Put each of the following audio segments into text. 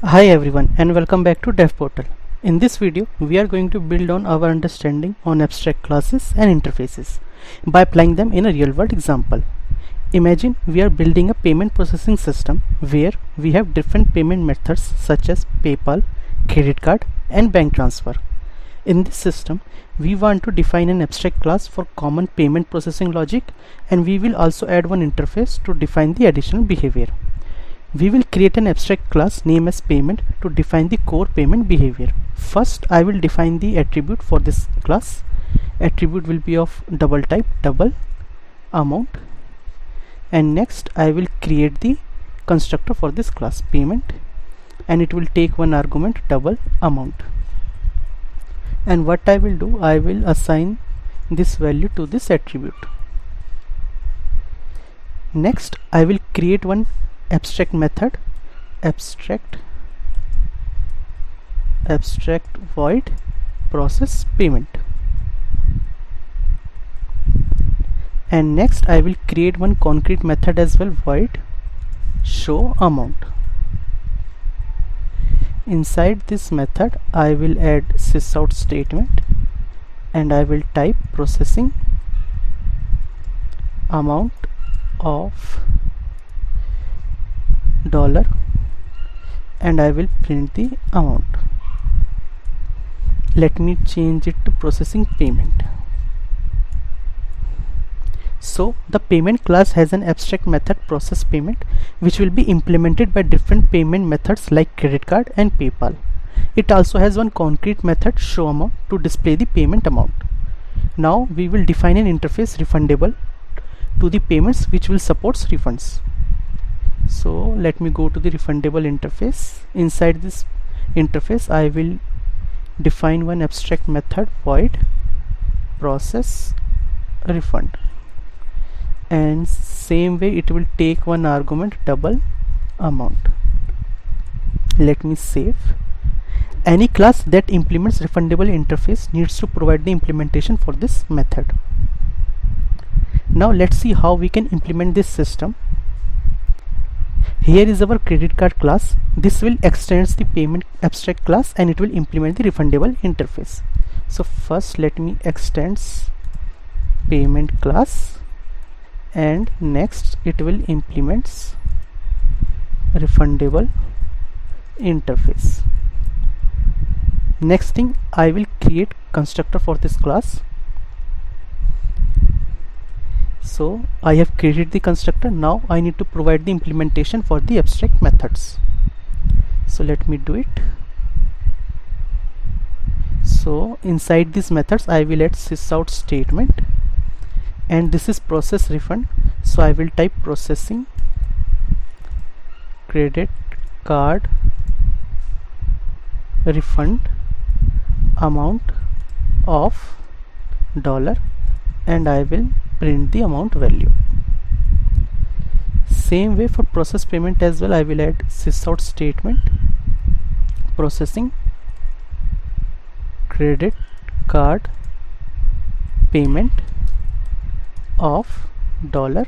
Hi everyone and welcome back to Dev Portal. In this video we are going to build on our understanding on abstract classes and interfaces by applying them in a real world example. Imagine we are building a payment processing system where we have different payment methods such as PayPal, credit card and bank transfer. In this system we want to define an abstract class for common payment processing logic, and we will also add one interface to define the additional behavior. We will create an abstract class named as payment to define the core payment behavior. First, I will define the attribute for this class. Attribute will be of double type, double amount, and next I will create the constructor for this class payment, and it will take one argument double amount. And what I will do, I will assign this value to this attribute. Next, I will create one abstract method, abstract void process payment, and next I will create one concrete method as well, void show amount. Inside this method I will add sysout statement, and I will type processing amount of dollar, and I will print the amount. Let me change it to processing payment. So the payment class has an abstract method process payment which will be implemented by different payment methods like credit card and PayPal. It also has one concrete method show amount to display the payment amount. Now we will define an interface refundable to the payments which will support refunds. So let me go to the refundable interface. Inside this interface I will define one abstract method, void process refund, and same way it will take one argument double amount. Let me save. Any class that implements refundable interface needs to provide the implementation for this method. Now let's see how we can implement this system. Here is our credit card class. This will extend the payment abstract class and it will implement the refundable interface. So first let me extend payment class, and next it will implement refundable interface. Next thing, I will create constructor for this class. So I have created the constructor. Now I need to provide the implementation for the abstract methods. So let me do it. So inside these methods I will add sysout statement, and this is process refund. So I will type processing credit card refund amount of dollar, and I will print the amount value. Same way for process payment as well, I will add sysout statement processing credit card payment of dollar,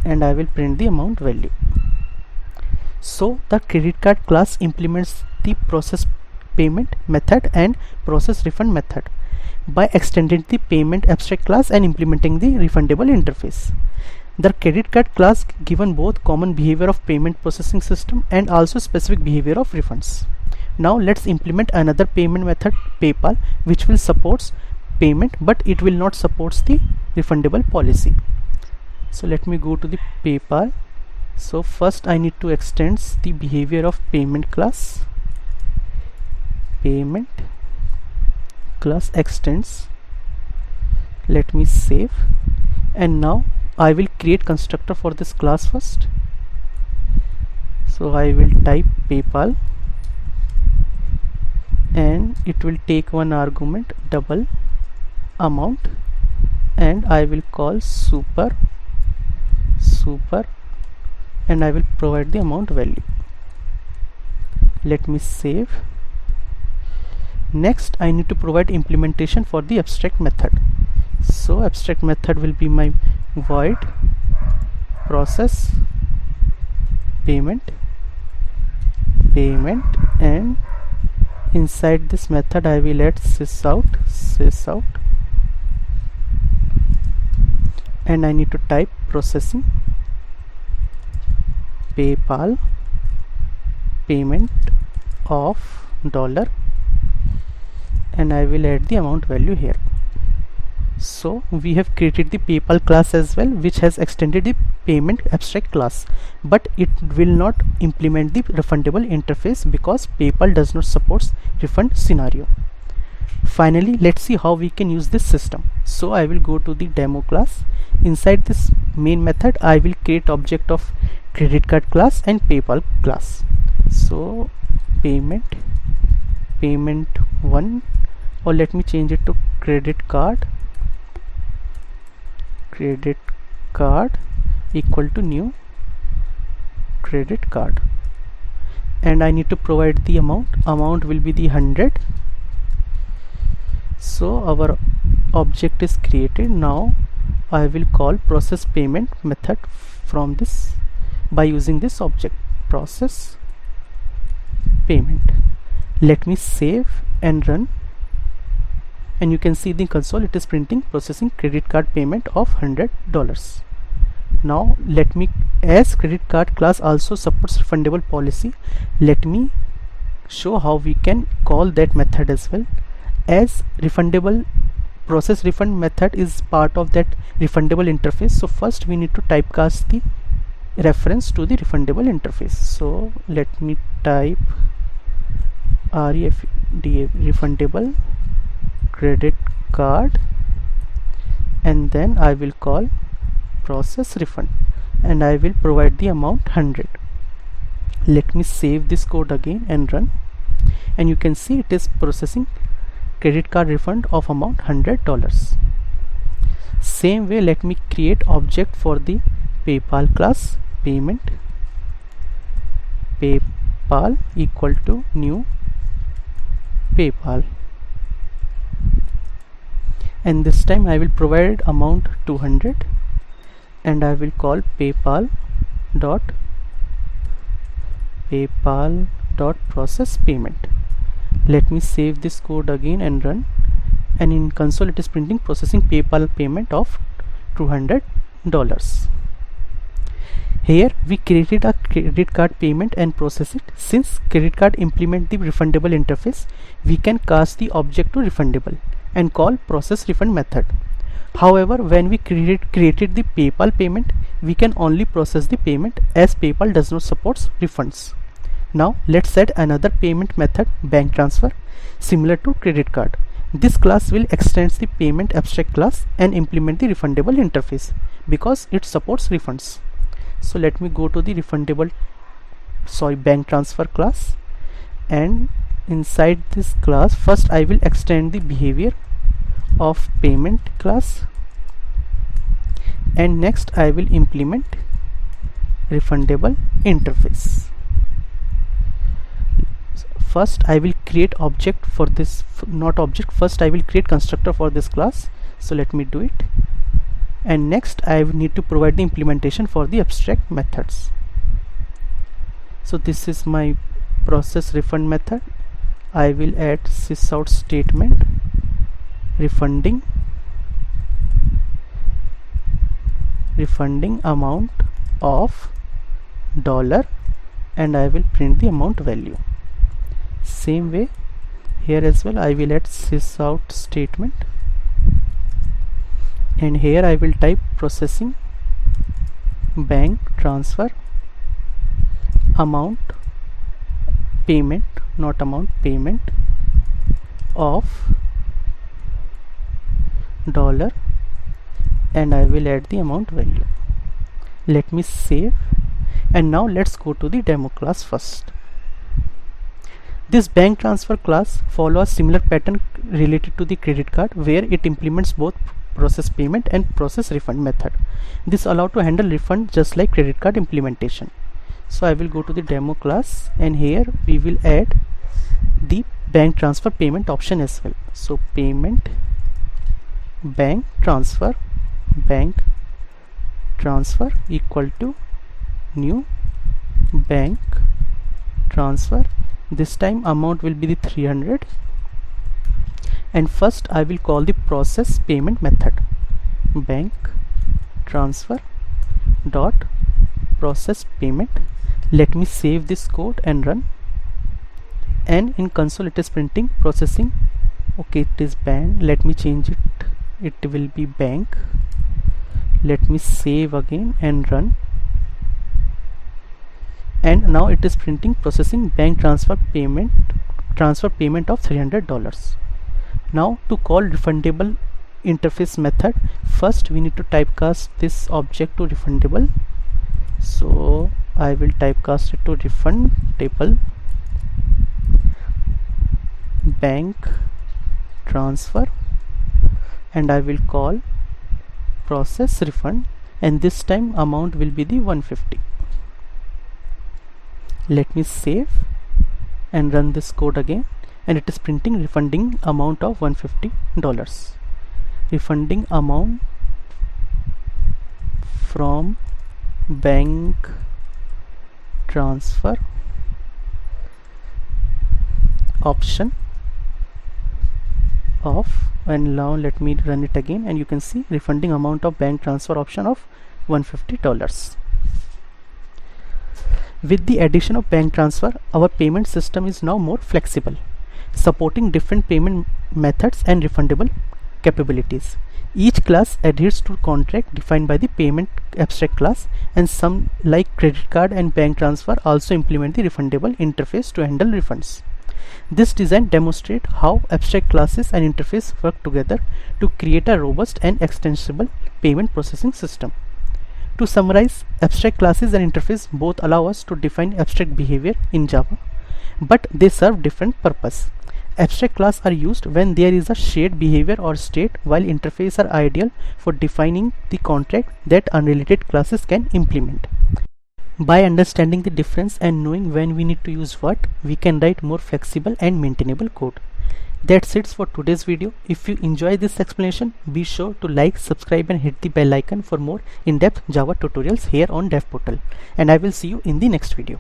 and I will print the amount value. So the credit card class implements the process payment method and process refund method by extending the payment abstract class and implementing the refundable interface. The credit card class given both common behavior of payment processing system and also specific behavior of refunds. Now let's implement another payment method, PayPal, which will support payment but it will not support the refundable policy. So let me go to the PayPal. So first I need to extend the behavior of payment class. Payment class extends. Let me save, and now I will create constructor for this class first. So I will type PayPal, and it will take one argument double amount, and I will call super, and I will provide the amount value. Let me save. Next I need to provide implementation for the abstract method. So abstract method will be my void process payment payment, and inside this method I will add sysout, and I need to type processing PayPal payment of $, and I will add the amount value here. So we have created the PayPal class as well, which has extended the payment abstract class, but it will not implement the refundable interface because PayPal does not support refund scenario. Finally, let's see how we can use this system. So I will go to the demo class. Inside this main method I will create object of CreditCard class and PayPal class. So payment 1, or let me change it to CreditCard equal to new credit card, and I need to provide the amount will be the 100. So our object is created. Now I will call process payment method from this by using this object process payment. Let me save and run, and you can see the console, it is printing processing credit card payment of $100. Now let me, as credit card class also supports refundable policy, let me show how we can call that method as well. As refundable process refund method is part of that refundable interface, so first we need to typecast the reference to the refundable interface. So let me type refundable credit card, and then I will call process refund, and I will provide the amount 100. Let me save this code again and run, and you can see it is processing credit card refund of amount $100. Same way, let me create object for the PayPal class payment PayPal equal to new PayPal, and this time I will provide amount 200, and I will call PayPal dot process payment. Let me save this code again and run, and in console it is printing processing PayPal payment of $200. Here we created a credit card payment and process it. Since credit card implement the refundable interface, we can cast the object to refundable and call process refund method. However, when we created the PayPal payment, we can only process the payment as PayPal does not support refunds. Now let's add another payment method, BankTransfer, similar to credit card. This class will extend the payment abstract class and implement the refundable interface because it supports refunds. So let me go to the BankTransfer class, and inside this class first I will extend the behavior of payment class, and next I will implement refundable interface. First I will create object for this, first I will create constructor for this class. So let me do it, and next I need to provide the implementation for the abstract methods. So this is my process refund method. I will add sysout statement refunding amount of $, and I will print the amount value. Same way here as well, I will add sysout statement, and here I will type processing bank transfer amount payment, not amount, payment of $, and I will add the amount value. Let me save, and now let's go to the demo class first. This BankTransfer class follows a similar pattern related to the credit card, where it implements both process payment and process refund method. This allows to handle refund just like credit card implementation. So I will go to the demo class, and here we will add the BankTransfer payment option as well. So payment BankTransfer equal to new BankTransfer This time amount will be the 300, and first I will call the process payment method, bank transfer dot process payment. Let me save this code and run, and in console it is printing processing. Okay, it is bank. Let me change it will be bank. Let me save again and run, and now it is printing processing bank transfer payment of $300. Now to call refundable interface method, first we need to typecast this object to refundable. So I will typecast it to refundable bank transfer, and I will call process refund, and this time amount will be the 150. Let me save and run this code again, and it is printing refunding amount of $150. Refunding amount from bank transfer option of, and now let me run it again, and you can see refunding amount of bank transfer option of $150. With the addition of bank transfer, our payment system is now more flexible, supporting different payment methods and refundable capabilities. Each class adheres to contract defined by the payment abstract class, and some like CreditCard and BankTransfer also implement the refundable interface to handle refunds. This design demonstrates how abstract classes and interface work together to create a robust and extensible payment processing system. To summarize, abstract classes and interface both allow us to define abstract behavior in Java, but they serve different purpose. Abstract class are used when there is a shared behavior or state, while interface are ideal for defining the contract that unrelated classes can implement. By understanding the difference and knowing when we need to use what, we can write more flexible and maintainable code. That's it for today's video. If you enjoy this explanation, be sure to like, subscribe and hit the bell icon for more in-depth Java tutorials here on DevPortal. And I will see you in the next video.